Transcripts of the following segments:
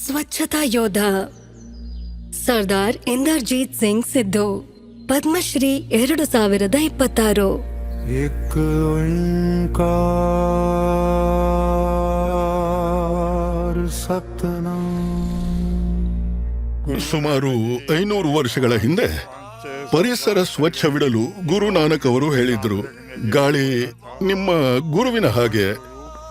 ಸ್ವಚ್ಛತಾ ಯೋಧ ಸರ್ದಾರ್ ಇಂದರ್ಜೀತ್ ಸಿಂಗ್ ಸಿದ್ದು, ಪದ್ಮಶ್ರೀ 2026. ಸುಮಾರು 500 ವರ್ಷಗಳ ಹಿಂದೆ ಪರಿಸರ ಸ್ವಚ್ಛವಿಡಲು ಗುರು ನಾನಕ್ ಅವರು ಹೇಳಿದ್ರು, ಗಾಳಿ ನಿಮ್ಮ ಗುರುವಿನ ಹಾಗೆ,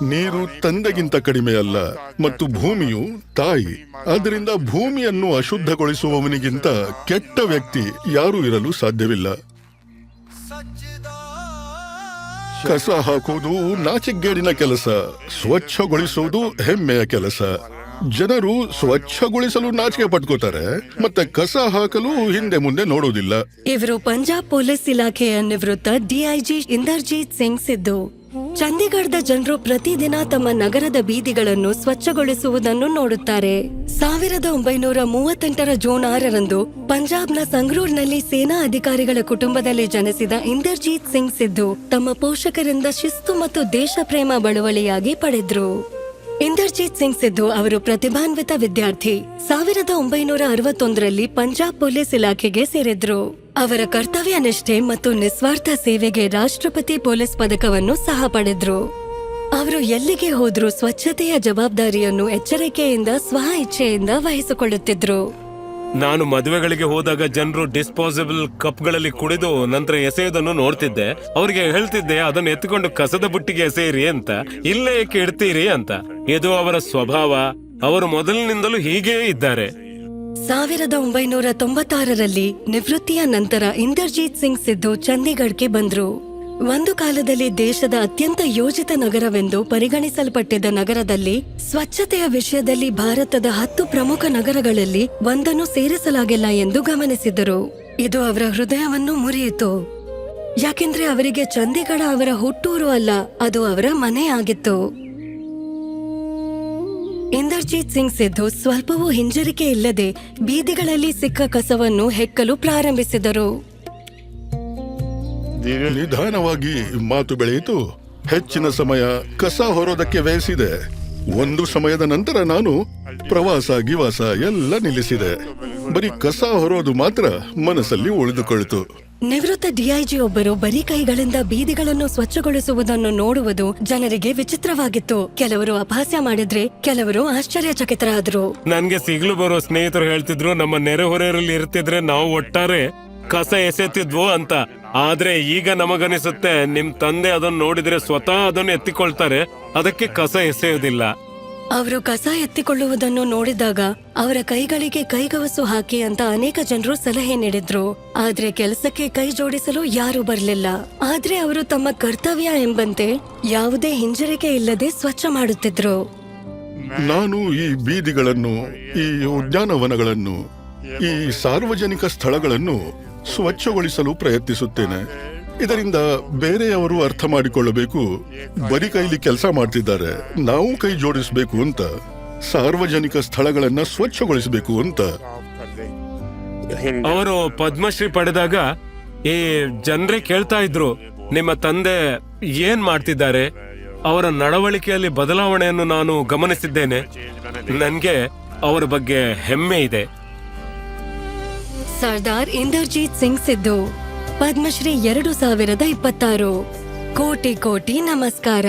ನೀರು ತಂದೆಗಿಂತ ಕಡಿಮೆ ಅಲ್ಲ ಮತ್ತು ಭೂಮಿಯು ತಾಯಿ. ಆದ್ದರಿಂದ ಭೂಮಿಯನ್ನು ಅಶುದ್ಧಗೊಳಿಸುವವನಿಗಿಂತ ಕೆಟ್ಟ ವ್ಯಕ್ತಿ ಯಾರೂ ಇರಲು ಸಾಧ್ಯವಿಲ್ಲ. ಕಸ ಹಾಕುವುದು ನಾಚಿಕೆಗೇಡಿನ ಕೆಲಸ, ಸ್ವಚ್ಛಗೊಳಿಸುವುದು ಹೆಮ್ಮೆಯ ಕೆಲಸ. ಜನರು ಸ್ವಚ್ಛಗೊಳಿಸಲು ನಾಚಿಕೆ ಪಟ್ಕೋತಾರೆ, ಮತ್ತೆ ಕಸ ಹಾಕಲು ಹಿಂದೆ ಮುಂದೆ ನೋಡುವುದಿಲ್ಲ. ಇವರು ಪಂಜಾಬ್ ಪೊಲೀಸ್ ಇಲಾಖೆಯ ನಿವೃತ್ತ DIG ಇಂದರ್ಜೀತ್ ಸಿಂಗ್ ಸಿದ್ದು. ಚಂಡೀಗಢದ ಜನರು ಪ್ರತಿದಿನ ತಮ್ಮ ನಗರದ ಬೀದಿಗಳನ್ನು ಸ್ವಚ್ಛಗೊಳಿಸುವುದನ್ನು ನೋಡುತ್ತಾರೆ. 1938 ಜೂನ್ 6ರಂದು ಪಂಜಾಬ್ನ ಸಂಗ್ರೂರ್ನಲ್ಲಿ ಸೇನಾ ಅಧಿಕಾರಿಗಳ ಕುಟುಂಬದಲ್ಲಿ ಜನಿಸಿದ ಇಂದರ್ಜೀತ್ ಸಿಂಗ್ ಸಿದ್ದು ತಮ್ಮ ಪೋಷಕರಿಂದ ಶಿಸ್ತು ಮತ್ತು ದೇಶ ಪ್ರೇಮ ಬಳುವಳಿಯಾಗಿ ಪಡೆದ್ರು. ಇಂದರ್ಜೀತ್ ಸಿಂಗ್ ಸಿದ್ದು ಅವರು ಪ್ರತಿಭಾನ್ವಿತ ವಿದ್ಯಾರ್ಥಿ. 1961ರಲ್ಲಿ ಪಂಜಾಬ್ ಪೊಲೀಸ್ ಇಲಾಖೆಗೆ ಸೇರಿದ್ರು. ಅವರ ಕರ್ತವ್ಯ ನಿಷ್ಠೆ ಮತ್ತು ನಿಸ್ವಾರ್ಥ ಸೇವೆಗೆ ರಾಷ್ಟ್ರಪತಿ ಪೊಲೀಸ್ ಪದಕವನ್ನು ಸಹ ಪಡೆದ್ರು. ಅವರು ಎಲ್ಲಿಗೆ ಹೋದ್ರೂ ಸ್ವಚ್ಛತೆಯ ಜವಾಬ್ದಾರಿಯನ್ನು ಎಚ್ಚರಿಕೆಯಿಂದ ಸ್ವ ಇಚ್ಛೆಯಿಂದ ವಹಿಸಿಕೊಳ್ಳುತ್ತಿದ್ರು. ನಾನು ಮದುವೆಗಳಿಗೆ ಹೋದಾಗ ಜನರು ಡಿಸ್ಪೋಸಬಲ್ ಕಪ್ಗಳಲ್ಲಿ ಕುಡಿದು ನಂತರ ಎಸೆಯೋದನ್ನು ನೋಡ್ತಿದ್ದೆ. ಅವ್ರಿಗೆ ಹೇಳ್ತಿದ್ದೆ ಅದನ್ನು ಎತ್ತಿಕೊಂಡು ಕಸದ ಬುಟ್ಟಿಗೆ ಎಸೆಯಿರಿ ಅಂತ, ಇಲ್ಲೇ ಏಕೆ ಇಡ್ತೀರಿ ಅಂತ. ಇದು ಅವರ ಸ್ವಭಾವ. ಅವರು ಮೊದಲಿನಿಂದಲೂ ಹೀಗೇ ಇದ್ದಾರೆ. 1996ರಲ್ಲಿ ನಿವೃತ್ತಿಯ ನಂತರ ಇಂದರ್ಜೀತ್ ಸಿಂಗ್ ಸಿದ್ದು ಚಂಡೀಗಢಕ್ಕೆ ಬಂದ್ರು. ಒಂದು ಕಾಲದಲ್ಲಿ ದೇಶದ ಅತ್ಯಂತ ಯೋಜಿತ ನಗರವೆಂದು ಪರಿಗಣಿಸಲ್ಪಟ್ಟಿದ್ದ ನಗರದಲ್ಲಿ ಸ್ವಚ್ಛತೆಯ ವಿಷಯದಲ್ಲಿ ಭಾರತದ 10 ಪ್ರಮುಖ ನಗರಗಳಲ್ಲಿ ಒಂದನ್ನು ಸೇರಿಸಲಾಗಿಲ್ಲ ಎಂದು ಗಮನಿಸಿದರು. ಇದು ಅವರ ಹೃದಯವನ್ನು ಮುರಿಯಿತು. ಯಾಕೆಂದ್ರೆ ಅವರಿಗೆ ಚಂಡೀಗಢ ಅವರ ಹುಟ್ಟೂರು ಅಲ್ಲ, ಅದು ಅವರ ಮನೆ ಆಗಿತ್ತು. ಇಂದರ್ಜೀತ್ ಸಿಂಗ್ ಸಿದ್ದು ಸ್ವಲ್ಪವೂ ಹಿಂಜರಿಕೆ ಇಲ್ಲದೆ ಬೀದಿಗಳಲ್ಲಿ ಸಿಕ್ಕ ಕಸವನ್ನು ಹೆಕ್ಕಲು ಪ್ರಾರಂಭಿಸಿದರು. ನಿಧಾನವಾಗಿ ಮಾತು ಬೆಳೆಯಿತು. ಹೆಚ್ಚಿನ ಸಮಯ ಕಸ ಹೊರೋದಕ್ಕೆ ವ್ಯಯಿಸಿದೆ. ಒಂದು ಸಮಯದ ನಂತರ ನಾನು ಪ್ರವಾಸ ಗಿವಾಸ ಎಲ್ಲ ನಿಲ್ಲಿಸಿದೆ. ಬರೀ ಕಸ ಹೊರೋದು ಮಾತ್ರ ಮನಸ್ಸಲ್ಲಿ ಉಳಿದುಕೊಳ್ತು. ನಿವೃತ್ತ DIG ಒಬ್ಬರು ಬರೀ ಕೈಗಳಿಂದ ಬೀದಿಗಳನ್ನು ಸ್ವಚ್ಛಗೊಳಿಸುವುದನ್ನು ನೋಡುವುದು ಜನರಿಗೆ ವಿಚಿತ್ರವಾಗಿತ್ತು. ಕೆಲವರು ಅಪಹಾಸ್ಯ ಮಾಡಿದ್ರೆ, ಕೆಲವರು ಆಶ್ಚರ್ಯಚಕಿತರಾದ್ರು. ನನ್ಗೆ ಸಿಗ್ಲು ಬರೋ ಸ್ನೇಹಿತರು ಹೇಳ್ತಿದ್ರು, ನಮ್ಮ ನೆರೆಹೊರೆಯಲ್ಲಿ ಇರ್ತಿದ್ರೆ ನಾವು ಒಟ್ಟಾರೆ ಕಸ ಎಸೆತಿದ್ವು ಅಂತ. ಆದ್ರೆ ಈಗ ನಮಗನಿಸುತ್ತೆ, ನಿಮ್ ತಂದೆ ಅದನ್ನು ನೋಡಿದ್ರೆ ಸ್ವತಃ ಅದನ್ನು ಎತ್ತಿಕೊಳ್ತಾರೆ, ಅದಕ್ಕೆ ಕಸ ಎಸೆಯುವುದಿಲ್ಲ. ಅವರು ಕಸ ಎತ್ತಿಕೊಳ್ಳುವುದನ್ನು ನೋಡಿದಾಗ ಅವರ ಕೈಗಳಿಗೆ ಕೈಗವಸು ಹಾಕಿ ಅಂತ ಅನೇಕ ಜನರು ಸಲಹೆ ನೀಡಿದ್ರು. ಆದ್ರೆ ಕೆಲಸಕ್ಕೆ ಕೈ ಜೋಡಿಸಲು ಯಾರೂ ಬರಲಿಲ್ಲ. ಆದ್ರೆ ಅವರು ತಮ್ಮ ಕರ್ತವ್ಯ ಎಂಬಂತೆ ಯಾವುದೇ ಹಿಂಜರಿಕೆ ಇಲ್ಲದೆ ಸ್ವಚ್ಛ ಮಾಡುತ್ತಿದ್ರು. ನಾನು ಈ ಬೀದಿಗಳನ್ನು, ಈ ಉದ್ಯಾನವನಗಳನ್ನು, ಈ ಸಾರ್ವಜನಿಕ ಸ್ಥಳಗಳನ್ನು ಸ್ವಚ್ಛಗೊಳಿಸಲು ಪ್ರಯತ್ನಿಸುತ್ತೇನೆ. ಇದರಿಂದ ಬೇರೆಯವರು ಅರ್ಥ ಮಾಡಿಕೊಳ್ಳಬೇಕು, ಬರೀ ಕೈಲಿ ಕೆಲಸ ಮಾಡ್ತಿದ್ದಾರೆ, ನಾವು ಕೈ ಜೋಡಿಸಬೇಕು ಅಂತ, ಸಾರ್ವಜನಿಕ ಸ್ಥಳಗಳನ್ನ ಸ್ವಚ್ಛಗೊಳಿಸಬೇಕು ಅಂತ. ಅವರು ಪದ್ಮಶ್ರೀ ಪಡೆದಾಗ ಈ ಜನರೇ ಕೇಳ್ತಾ ಇದ್ರು, ನಿಮ್ಮ ತಂದೆ ಏನ್ ಮಾಡ್ತಿದ್ದಾರೆ? ಅವರ ನಡವಳಿಕೆಯಲ್ಲಿ ಬದಲಾವಣೆಯನ್ನು ನಾನು ಗಮನಿಸಿದ್ದೇನೆ. ನನ್ಗೆ ಅವರ ಬಗ್ಗೆ ಹೆಮ್ಮೆ ಇದೆ. ಸರ್ದಾರ್ ಇಂದರ್ಜೀತ್ ಸಿಂಗ್ ಸಿದ್ದು, ಪದ್ಮಶ್ರೀ 2026. ಕೋಟಿ ಕೋಟಿ ನಮಸ್ಕಾರ.